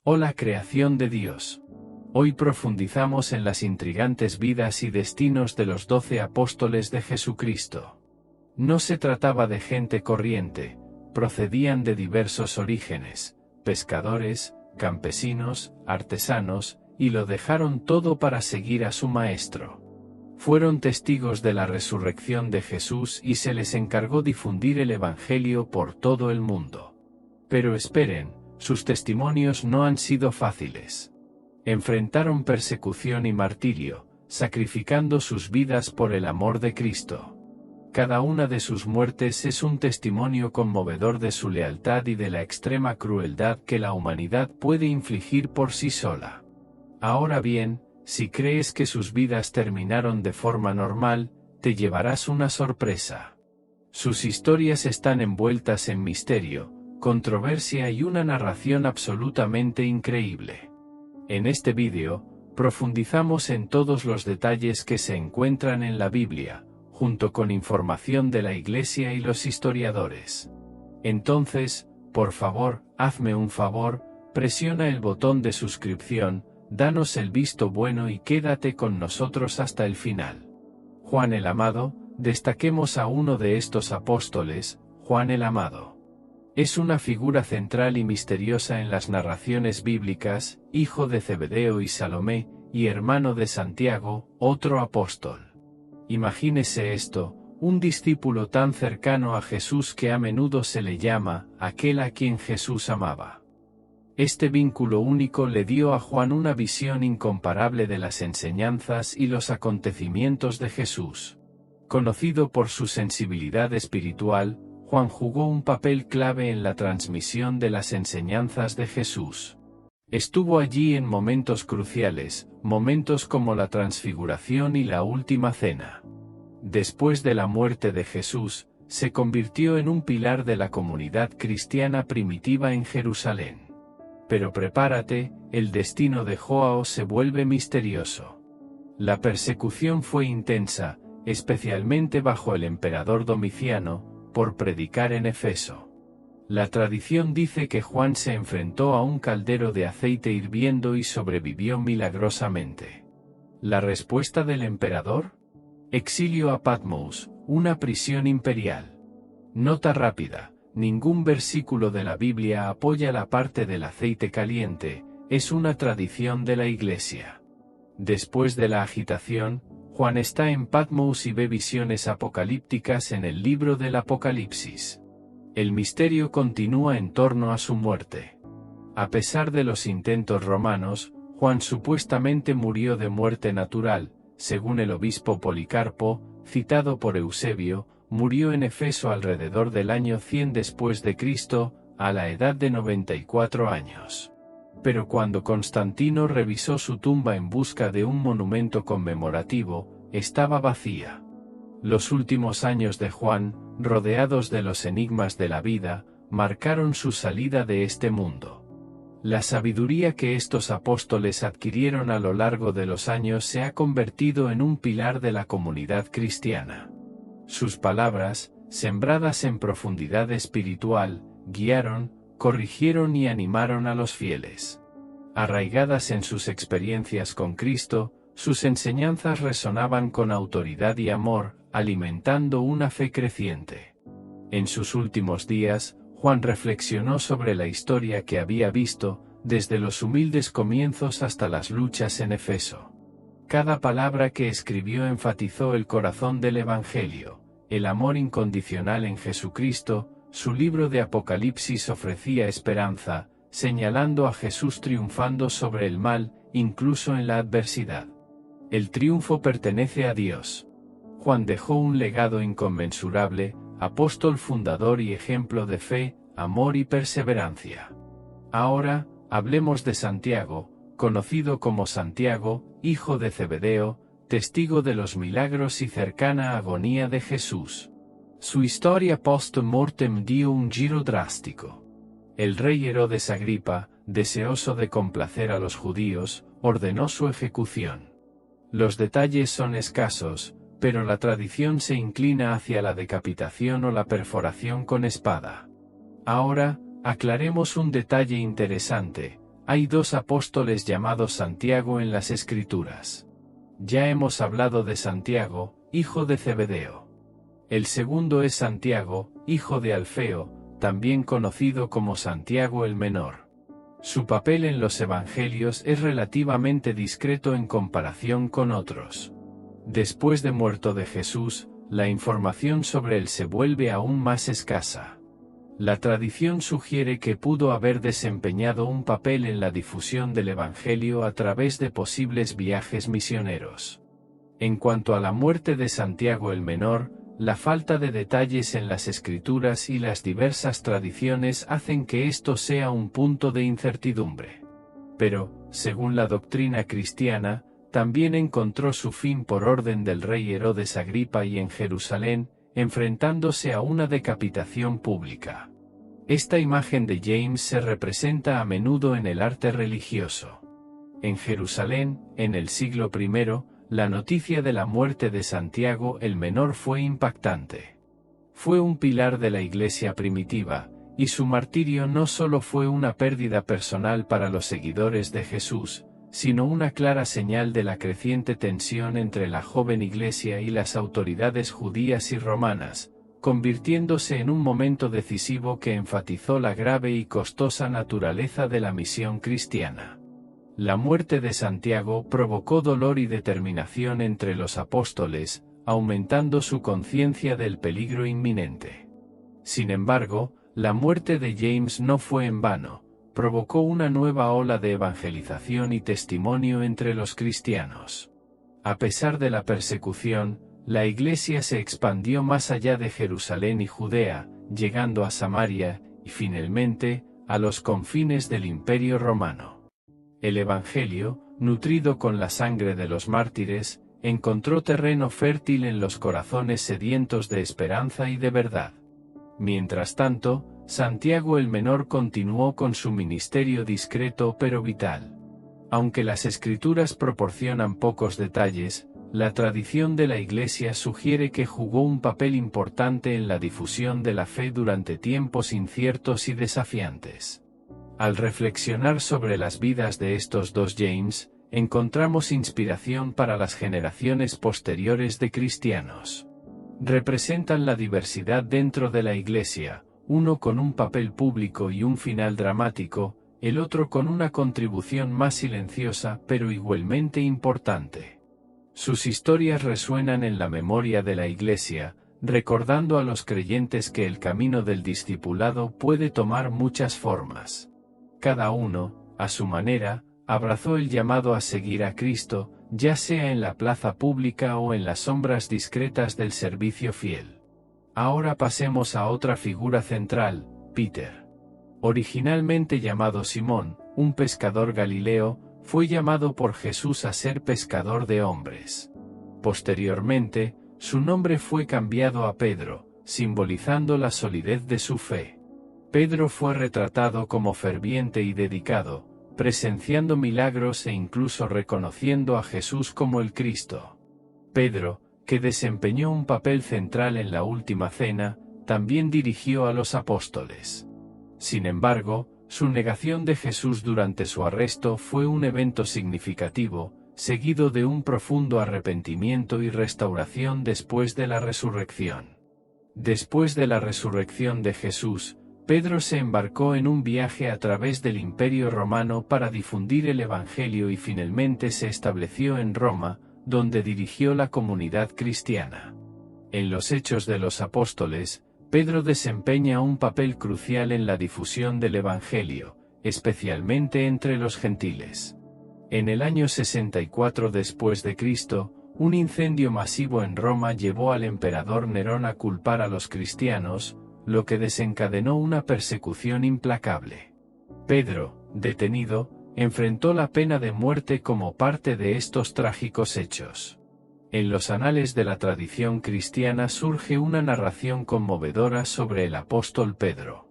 Hola creación de Dios. Hoy profundizamos en las intrigantes vidas y destinos de los 12 apóstoles de Jesucristo. No se trataba de gente corriente, procedían de diversos orígenes, pescadores, campesinos, artesanos, y lo dejaron todo para seguir a su maestro. Fueron testigos de la resurrección de Jesús y se les encargó difundir el Evangelio por todo el mundo. Pero esperen, sus testimonios no han sido fáciles. Enfrentaron persecución y martirio, sacrificando sus vidas por el amor de Cristo. Cada una de sus muertes es un testimonio conmovedor de su lealtad y de la extrema crueldad que la humanidad puede infligir por sí sola. Ahora bien, si crees que sus vidas terminaron de forma normal, te llevarás una sorpresa. Sus historias están envueltas en misterio, controversia y una narración absolutamente increíble. En este vídeo, profundizamos en todos los detalles que se encuentran en la Biblia, junto con información de la Iglesia y los historiadores. Entonces, por favor, hazme un favor, presiona el botón de suscripción, danos el visto bueno y quédate con nosotros hasta el final. Juan el Amado, destaquemos a uno de estos apóstoles, Juan el Amado. Es una figura central y misteriosa en las narraciones bíblicas, hijo de Zebedeo y Salomé, y hermano de Santiago, otro apóstol. Imagínese esto, un discípulo tan cercano a Jesús que a menudo se le llama, aquel a quien Jesús amaba. Este vínculo único le dio a Juan una visión incomparable de las enseñanzas y los acontecimientos de Jesús. Conocido por su sensibilidad espiritual, Juan jugó un papel clave en la transmisión de las enseñanzas de Jesús. Estuvo allí en momentos cruciales, momentos como la transfiguración y la última cena. Después de la muerte de Jesús, se convirtió en un pilar de la comunidad cristiana primitiva en Jerusalén. Pero prepárate, el destino de Joao se vuelve misterioso. La persecución fue intensa, especialmente bajo el emperador Domiciano, por predicar en Efeso. La tradición dice que Juan se enfrentó a un caldero de aceite hirviendo y sobrevivió milagrosamente. ¿La respuesta del emperador? Exilio a Patmos, una prisión imperial. Nota rápida, ningún versículo de la Biblia apoya la parte del aceite caliente, es una tradición de la Iglesia. Después de la agitación, Juan está en Patmos y ve visiones apocalípticas en el libro del Apocalipsis. El misterio continúa en torno a su muerte. A pesar de los intentos romanos, Juan supuestamente murió de muerte natural, según el obispo Policarpo, citado por Eusebio, murió en Efeso alrededor del año 100 después de Cristo, a la edad de 94 años. Pero cuando Constantino revisó su tumba en busca de un monumento conmemorativo, estaba vacía. Los últimos años de Juan, rodeados de los enigmas de la vida, marcaron su salida de este mundo. La sabiduría que estos apóstoles adquirieron a lo largo de los años se ha convertido en un pilar de la comunidad cristiana. Sus palabras, sembradas en profundidad espiritual, guiaron, corrigieron y animaron a los fieles. Arraigadas en sus experiencias con Cristo, sus enseñanzas resonaban con autoridad y amor, alimentando una fe creciente. En sus últimos días, Juan reflexionó sobre la historia que había visto, desde los humildes comienzos hasta las luchas en Efeso. Cada palabra que escribió enfatizó el corazón del Evangelio, el amor incondicional en Jesucristo. Su libro de Apocalipsis ofrecía esperanza, señalando a Jesús triunfando sobre el mal, incluso en la adversidad. El triunfo pertenece a Dios. Juan dejó un legado inconmensurable, apóstol fundador y ejemplo de fe, amor y perseverancia. Ahora, hablemos de Santiago, conocido como Santiago, hijo de Zebedeo, testigo de los milagros y cercana agonía de Jesús. Su historia post-mortem dio un giro drástico. El rey Herodes Agripa, deseoso de complacer a los judíos, ordenó su ejecución. Los detalles son escasos, pero la tradición se inclina hacia la decapitación o la perforación con espada. Ahora, aclaremos un detalle interesante. Hay dos apóstoles llamados Santiago en las Escrituras. Ya hemos hablado de Santiago, hijo de Zebedeo. El segundo es Santiago, hijo de Alfeo, también conocido como Santiago el Menor. Su papel en los evangelios es relativamente discreto en comparación con otros. Después de muerto de Jesús, la información sobre él se vuelve aún más escasa. La tradición sugiere que pudo haber desempeñado un papel en la difusión del evangelio a través de posibles viajes misioneros. En cuanto a la muerte de Santiago el Menor, la falta de detalles en las escrituras y las diversas tradiciones hacen que esto sea un punto de incertidumbre. Pero, según la doctrina cristiana, también encontró su fin por orden del rey Herodes Agripa y en Jerusalén, enfrentándose a una decapitación pública. Esta imagen de James se representa a menudo en el arte religioso. En Jerusalén, en el siglo I, la noticia de la muerte de Santiago el Menor fue impactante. Fue un pilar de la Iglesia primitiva, y su martirio no solo fue una pérdida personal para los seguidores de Jesús, sino una clara señal de la creciente tensión entre la joven Iglesia y las autoridades judías y romanas, convirtiéndose en un momento decisivo que enfatizó la grave y costosa naturaleza de la misión cristiana. La muerte de Santiago provocó dolor y determinación entre los apóstoles, aumentando su conciencia del peligro inminente. Sin embargo, la muerte de James no fue en vano, provocó una nueva ola de evangelización y testimonio entre los cristianos. A pesar de la persecución, la Iglesia se expandió más allá de Jerusalén y Judea, llegando a Samaria, y finalmente, a los confines del Imperio Romano. El Evangelio, nutrido con la sangre de los mártires, encontró terreno fértil en los corazones sedientos de esperanza y de verdad. Mientras tanto, Santiago el Menor continuó con su ministerio discreto pero vital. Aunque las Escrituras proporcionan pocos detalles, la tradición de la Iglesia sugiere que jugó un papel importante en la difusión de la fe durante tiempos inciertos y desafiantes. Al reflexionar sobre las vidas de estos dos James, encontramos inspiración para las generaciones posteriores de cristianos. Representan la diversidad dentro de la Iglesia, uno con un papel público y un final dramático, el otro con una contribución más silenciosa pero igualmente importante. Sus historias resuenan en la memoria de la Iglesia, recordando a los creyentes que el camino del discipulado puede tomar muchas formas. Cada uno, a su manera, abrazó el llamado a seguir a Cristo, ya sea en la plaza pública o en las sombras discretas del servicio fiel. Ahora pasemos a otra figura central, Peter. Originalmente llamado Simón, un pescador galileo, fue llamado por Jesús a ser pescador de hombres. Posteriormente, su nombre fue cambiado a Pedro, simbolizando la solidez de su fe. Pedro fue retratado como ferviente y dedicado, presenciando milagros e incluso reconociendo a Jesús como el Cristo. Pedro, que desempeñó un papel central en la última cena, también dirigió a los apóstoles. Sin embargo, su negación de Jesús durante su arresto fue un evento significativo, seguido de un profundo arrepentimiento y restauración después de la resurrección. Después de la resurrección de Jesús, Pedro se embarcó en un viaje a través del Imperio Romano para difundir el Evangelio y finalmente se estableció en Roma, donde dirigió la comunidad cristiana. En los Hechos de los Apóstoles, Pedro desempeña un papel crucial en la difusión del Evangelio, especialmente entre los gentiles. En el año 64 después de Cristo, un incendio masivo en Roma llevó al emperador Nerón a culpar a los cristianos, lo que desencadenó una persecución implacable. Pedro, detenido, enfrentó la pena de muerte como parte de estos trágicos hechos. En los anales de la tradición cristiana surge una narración conmovedora sobre el apóstol Pedro.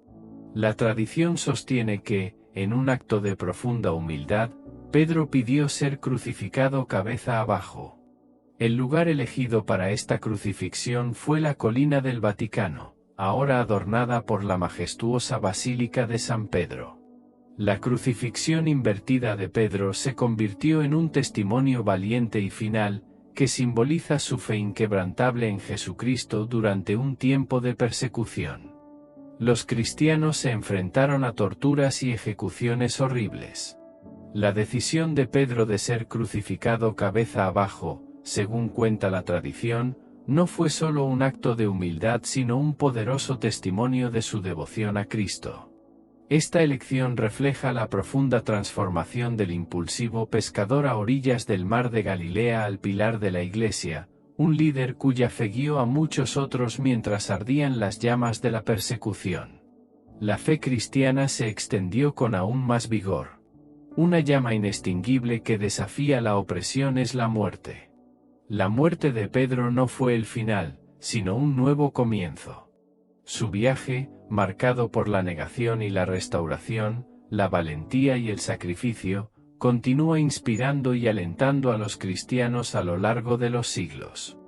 La tradición sostiene que, en un acto de profunda humildad, Pedro pidió ser crucificado cabeza abajo. El lugar elegido para esta crucifixión fue la colina del Vaticano, ahora adornada por la majestuosa Basílica de San Pedro. La crucifixión invertida de Pedro se convirtió en un testimonio valiente y final, que simboliza su fe inquebrantable en Jesucristo durante un tiempo de persecución. Los cristianos se enfrentaron a torturas y ejecuciones horribles. La decisión de Pedro de ser crucificado cabeza abajo, según cuenta la tradición, no fue solo un acto de humildad sino un poderoso testimonio de su devoción a Cristo. Esta elección refleja la profunda transformación del impulsivo pescador a orillas del mar de Galilea al pilar de la Iglesia, un líder cuya fe guió a muchos otros mientras ardían las llamas de la persecución. La fe cristiana se extendió con aún más vigor. Una llama inextinguible que desafía la opresión es la muerte. La muerte de Pedro no fue el final, sino un nuevo comienzo. Su viaje, marcado por la negación y la restauración, la valentía y el sacrificio, continúa inspirando y alentando a los cristianos a lo largo de los siglos.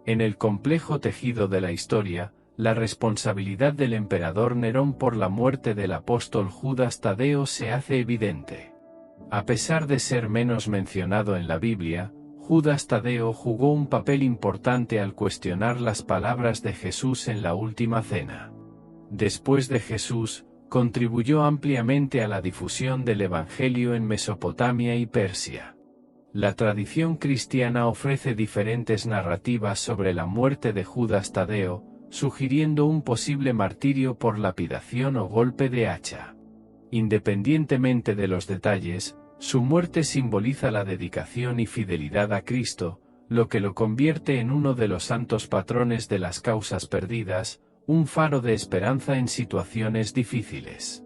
En el complejo tejido de la historia, la responsabilidad del emperador Nerón por la muerte del apóstol Judas Tadeo se hace evidente. A pesar de ser menos mencionado en la Biblia, Judas Tadeo jugó un papel importante al cuestionar las palabras de Jesús en la última cena. Después de Jesús, contribuyó ampliamente a la difusión del Evangelio en Mesopotamia y Persia. La tradición cristiana ofrece diferentes narrativas sobre la muerte de Judas Tadeo, sugiriendo un posible martirio por lapidación o golpe de hacha. Independientemente de los detalles, su muerte simboliza la dedicación y fidelidad a Cristo, lo que lo convierte en uno de los santos patrones de las causas perdidas, un faro de esperanza en situaciones difíciles.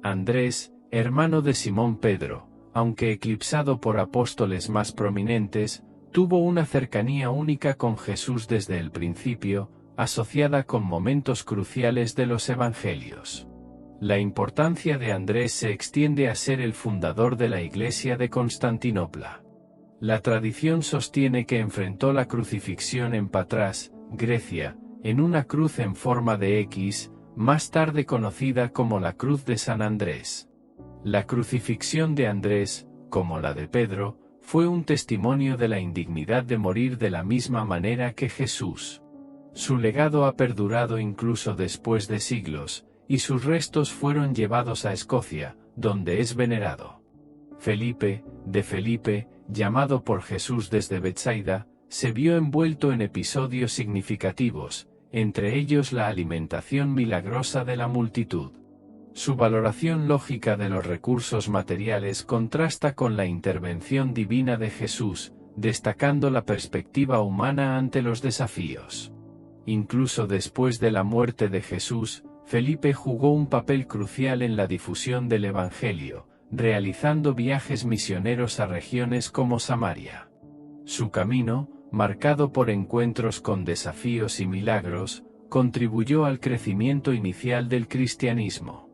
Andrés, hermano de Simón Pedro, aunque eclipsado por apóstoles más prominentes, tuvo una cercanía única con Jesús desde el principio, asociada con momentos cruciales de los Evangelios. La importancia de Andrés se extiende a ser el fundador de la Iglesia de Constantinopla. La tradición sostiene que enfrentó la crucifixión en Patras, Grecia, en una cruz en forma de X, más tarde conocida como la Cruz de San Andrés. La crucifixión de Andrés, como la de Pedro, fue un testimonio de la indignidad de morir de la misma manera que Jesús. Su legado ha perdurado incluso después de siglos, y sus restos fueron llevados a Escocia, donde es venerado. Felipe, llamado por Jesús desde Betsaida, se vio envuelto en episodios significativos, entre ellos la alimentación milagrosa de la multitud. Su valoración lógica de los recursos materiales contrasta con la intervención divina de Jesús, destacando la perspectiva humana ante los desafíos. Incluso después de la muerte de Jesús, Felipe jugó un papel crucial en la difusión del Evangelio, realizando viajes misioneros a regiones como Samaria. Su camino, marcado por encuentros con desafíos y milagros, contribuyó al crecimiento inicial del cristianismo.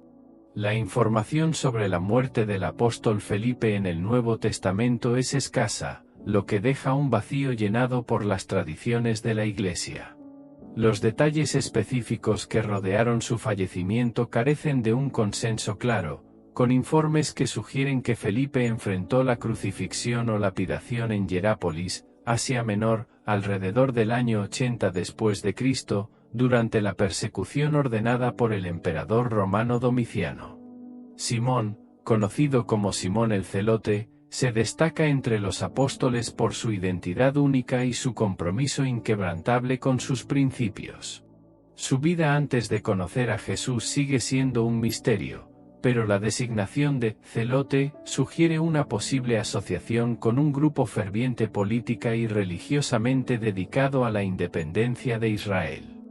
La información sobre la muerte del apóstol Felipe en el Nuevo Testamento es escasa, lo que deja un vacío llenado por las tradiciones de la Iglesia. Los detalles específicos que rodearon su fallecimiento carecen de un consenso claro, con informes que sugieren que Felipe enfrentó la crucifixión o lapidación en Hierápolis, Asia Menor, alrededor del año 80 después de Cristo, durante la persecución ordenada por el emperador romano Domiciano. Simón, conocido como Simón el Celote, se destaca entre los apóstoles por su identidad única y su compromiso inquebrantable con sus principios. Su vida antes de conocer a Jesús sigue siendo un misterio, pero la designación de celote sugiere una posible asociación con un grupo ferviente política y religiosamente dedicado a la independencia de Israel.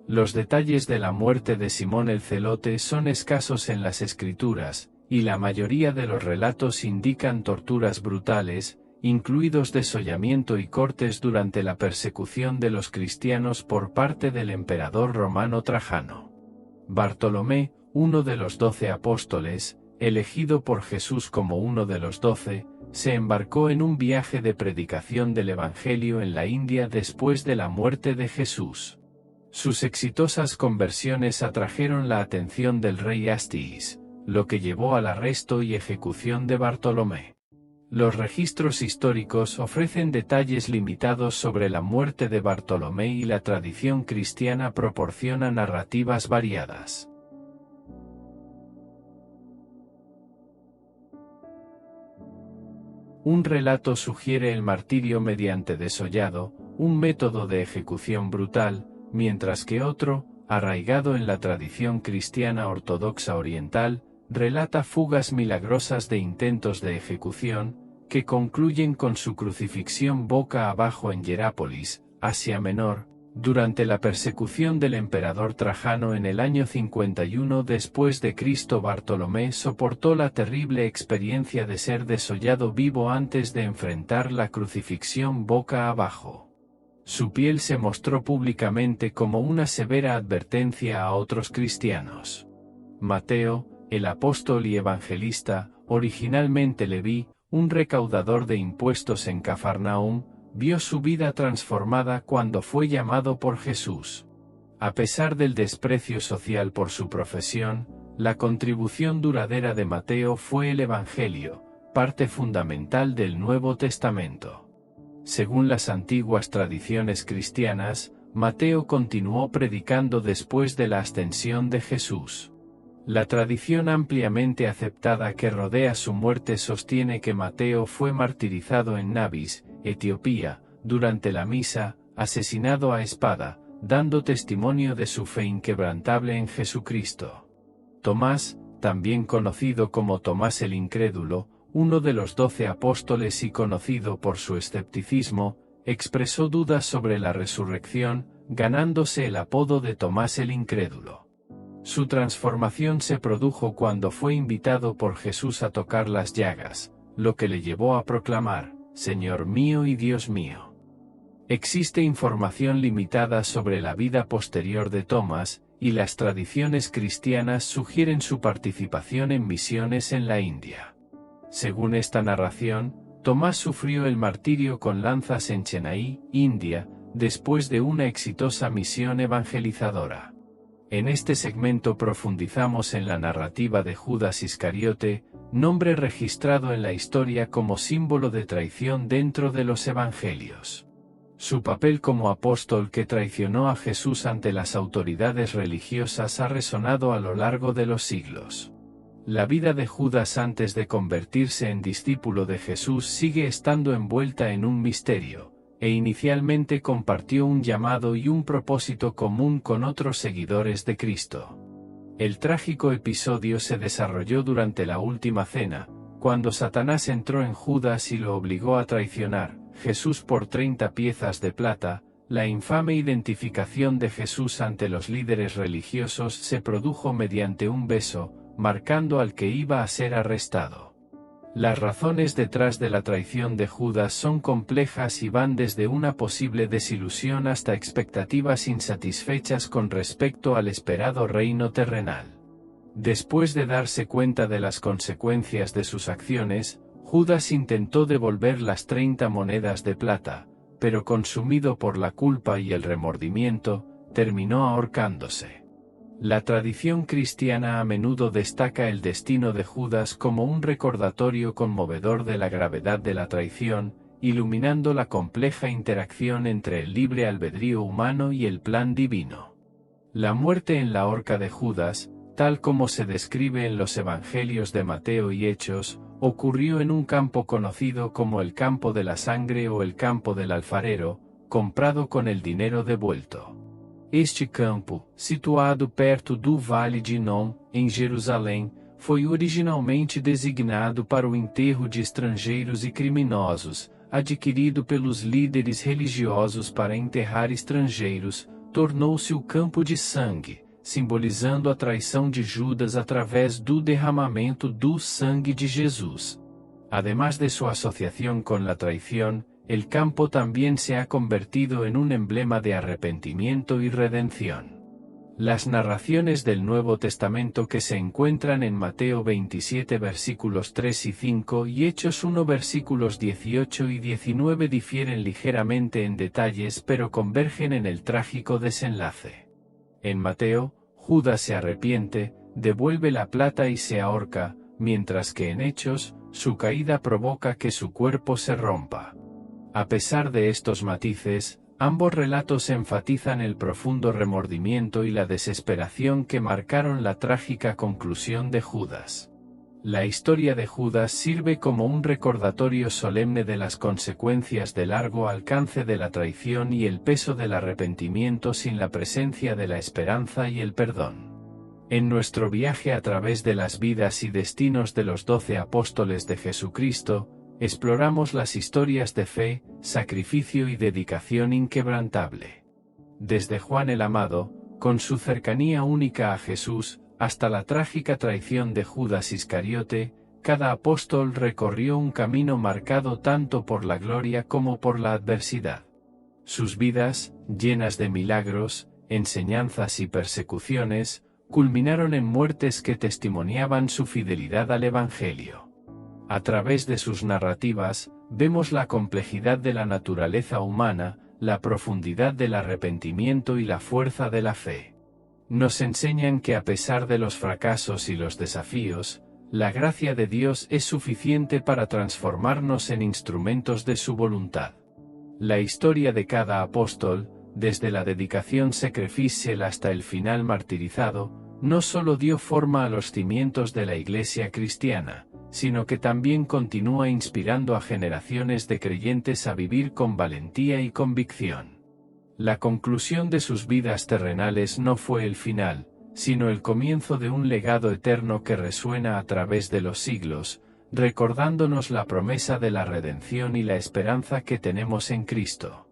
Los detalles de la muerte de Simón el Celote son escasos en las Escrituras, y la mayoría de los relatos indican torturas brutales, incluidos desollamiento y cortes durante la persecución de los cristianos por parte del emperador romano Trajano. Bartolomé, uno de los 12 apóstoles, elegido por Jesús como uno de los 12, se embarcó en un viaje de predicación del Evangelio en la India después de la muerte de Jesús. Sus exitosas conversiones atrajeron la atención del rey Astiis, lo que llevó al arresto y ejecución de Bartolomé. Los registros históricos ofrecen detalles limitados sobre la muerte de Bartolomé y la tradición cristiana proporciona narrativas variadas. Un relato sugiere el martirio mediante desollado, un método de ejecución brutal, mientras que otro, arraigado en la tradición cristiana ortodoxa oriental, relata fugas milagrosas de intentos de ejecución, que concluyen con su crucifixión boca abajo en Hierápolis, Asia Menor, durante la persecución del emperador Trajano en el año 51 después de Cristo. Bartolomé soportó la terrible experiencia de ser desollado vivo antes de enfrentar la crucifixión boca abajo. Su piel se mostró públicamente como una severa advertencia a otros cristianos. Mateo, el apóstol y evangelista, originalmente Leví, un recaudador de impuestos en Cafarnaúm, vio su vida transformada cuando fue llamado por Jesús. A pesar del desprecio social por su profesión, la contribución duradera de Mateo fue el Evangelio, parte fundamental del Nuevo Testamento. Según las antiguas tradiciones cristianas, Mateo continuó predicando después de la ascensión de Jesús. La tradición ampliamente aceptada que rodea su muerte sostiene que Mateo fue martirizado en Nabis, Etiopía, durante la misa, asesinado a espada, dando testimonio de su fe inquebrantable en Jesucristo. Tomás, también conocido como Tomás el Incrédulo, uno de los 12 apóstoles y conocido por su escepticismo, expresó dudas sobre la resurrección, ganándose el apodo de Tomás el Incrédulo. Su transformación se produjo cuando fue invitado por Jesús a tocar las llagas, lo que le llevó a proclamar, «Señor mío y Dios mío». Existe información limitada sobre la vida posterior de Tomás, y las tradiciones cristianas sugieren su participación en misiones en la India. Según esta narración, Tomás sufrió el martirio con lanzas en Chennai, India, después de una exitosa misión evangelizadora. En este segmento profundizamos en la narrativa de Judas Iscariote, nombre registrado en la historia como símbolo de traición dentro de los evangelios. Su papel como apóstol que traicionó a Jesús ante las autoridades religiosas ha resonado a lo largo de los siglos. La vida de Judas antes de convertirse en discípulo de Jesús sigue estando envuelta en un misterio, e inicialmente compartió un llamado y un propósito común con otros seguidores de Cristo. El trágico episodio se desarrolló durante la última cena, cuando Satanás entró en Judas y lo obligó a traicionar Jesús por 30 piezas de plata. La infame identificación de Jesús ante los líderes religiosos se produjo mediante un beso, marcando al que iba a ser arrestado. Las razones detrás de la traición de Judas son complejas y van desde una posible desilusión hasta expectativas insatisfechas con respecto al esperado reino terrenal. Después de darse cuenta de las consecuencias de sus acciones, Judas intentó devolver las 30 monedas de plata, pero consumido por la culpa y el remordimiento, terminó ahorcándose. La tradición cristiana a menudo destaca el destino de Judas como un recordatorio conmovedor de la gravedad de la traición, iluminando la compleja interacción entre el libre albedrío humano y el plan divino. La muerte en la horca de Judas, tal como se describe en los Evangelios de Mateo y Hechos, ocurrió en un campo conocido como el campo de la sangre o el campo del alfarero, comprado con el dinero devuelto. Este campo, situado perto do Vale de Inom, em Jerusalém, foi originalmente designado para o enterro de estrangeiros e criminosos, adquirido pelos líderes religiosos para enterrar estrangeiros, tornou-se o campo de sangue, simbolizando a traição de Judas através do derramamento do sangue de Jesús. Además de su asociación con la traición, el campo también se ha convertido en un emblema de arrepentimiento y redención. Las narraciones del Nuevo Testamento que se encuentran en Mateo 27 versículos 3 y 5 y Hechos 1 versículos 18 y 19 difieren ligeramente en detalles pero convergen en el trágico desenlace. En Mateo, Judas se arrepiente, devuelve la plata y se ahorca, mientras que en Hechos, su caída provoca que su cuerpo se rompa. A pesar de estos matices, ambos relatos enfatizan el profundo remordimiento y la desesperación que marcaron la trágica conclusión de Judas. La historia de Judas sirve como un recordatorio solemne de las consecuencias de largo alcance de la traición y el peso del arrepentimiento sin la presencia de la esperanza y el perdón. En nuestro viaje a través de las vidas y destinos de los 12 apóstoles de Jesucristo, exploramos las historias de fe, sacrificio y dedicación inquebrantable. Desde Juan el Amado, con su cercanía única a Jesús, hasta la trágica traición de Judas Iscariote, cada apóstol recorrió un camino marcado tanto por la gloria como por la adversidad. Sus vidas, llenas de milagros, enseñanzas y persecuciones, culminaron en muertes que testimoniaban su fidelidad al Evangelio. A través de sus narrativas, vemos la complejidad de la naturaleza humana, la profundidad del arrepentimiento y la fuerza de la fe. Nos enseñan que a pesar de los fracasos y los desafíos, la gracia de Dios es suficiente para transformarnos en instrumentos de su voluntad. La historia de cada apóstol, desde la dedicación sacrificial hasta el final martirizado, no solo dio forma a los cimientos de la Iglesia cristiana, sino que también continúa inspirando a generaciones de creyentes a vivir con valentía y convicción. La conclusión de sus vidas terrenales no fue el final, sino el comienzo de un legado eterno que resuena a través de los siglos, recordándonos la promesa de la redención y la esperanza que tenemos en Cristo.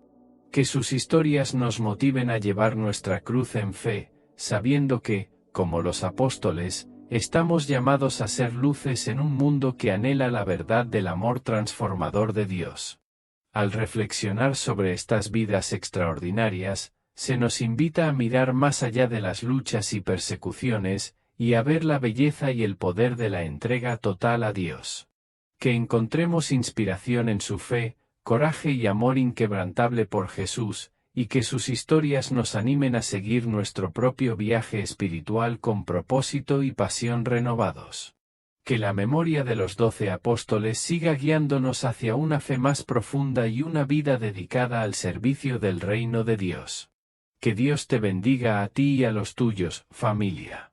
Que sus historias nos motiven a llevar nuestra cruz en fe, sabiendo que, como los apóstoles, estamos llamados a ser luces en un mundo que anhela la verdad del amor transformador de Dios. Al reflexionar sobre estas vidas extraordinarias, se nos invita a mirar más allá de las luchas y persecuciones, y a ver la belleza y el poder de la entrega total a Dios. Que encontremos inspiración en su fe, coraje y amor inquebrantable por Jesús, y que sus historias nos animen a seguir nuestro propio viaje espiritual con propósito y pasión renovados. Que la memoria de los 12 apóstoles siga guiándonos hacia una fe más profunda y una vida dedicada al servicio del reino de Dios. Que Dios te bendiga a ti y a los tuyos, familia.